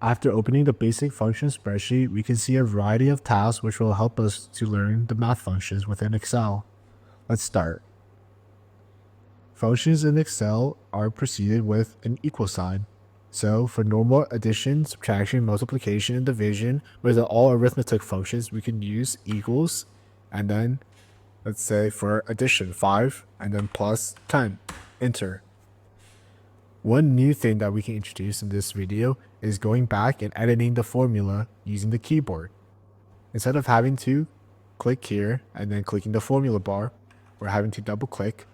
After opening the basic function spreadsheet, we can see a variety of tasks which will help us to learn the math functions within Excel. Let's start. Functions in Excel are preceded with an equal sign. So for normal addition, subtraction, multiplication, and division, with all arithmetic functions, we can use equals, and then let's say for addition 5, and then plus 10, enter. One new thing that we can introduce in this video is going back and editing the formula using the keyboard. Instead of having to click here and then clicking the formula bar, or having to double click,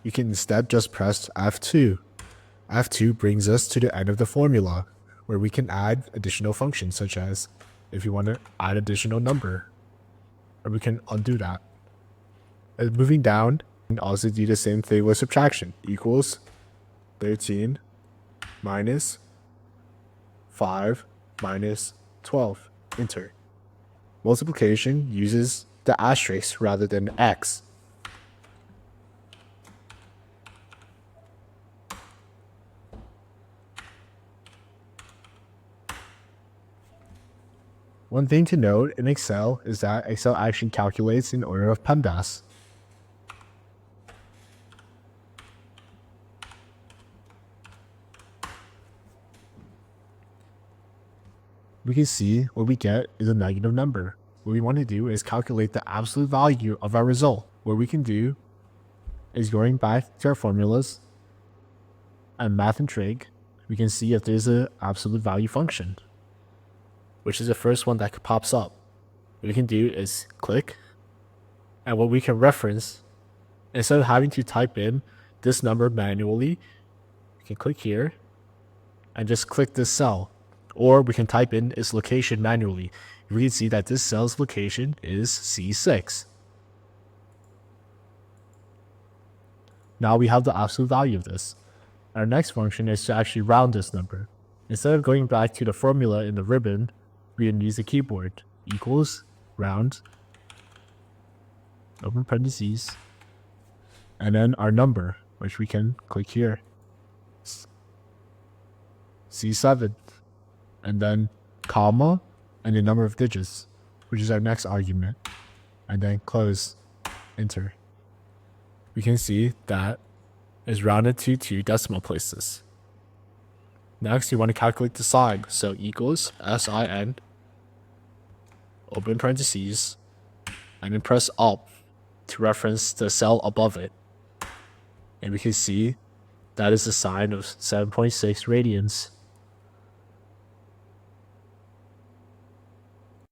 you can instead just press F2. F2 brings us to the end of the formula, where we can add additional functions, such as if you want to add additional number, or we can undo that. And moving down, we can also do the same thing with subtraction. Equals 13 minus 5 minus 12, enter. Multiplication uses the asterisk rather than X. One thing to note in Excel is that Excel actually calculates in order of PEMDAS. We can see what we get is a negative number. What we want to do is calculate the absolute value of our result. What we can do is going back to our formulas and math and trig, we can see if there's an absolute value function, which is the first one that pops up. What we can do is click, and what we can reference, instead of having to type in this number manually, we can click here and just click this cell. Or we can type in its location manually. We can see that this cell's location is C6. Now we have the absolute value of this. Our next function is to actually round this number. Instead of going back to the formula in the ribbon, we can use the keyboard. Equals, round, open parentheses, and then our number, which we can click here. C7. And then comma, and the number of digits, which is our next argument, and then close, enter. We can see that is rounded to 2 decimal places. Next, you want to calculate the sign, so equals SIN, open parentheses, and then press Alt to reference the cell above it. And we can see that is the sign of 7.6 radians.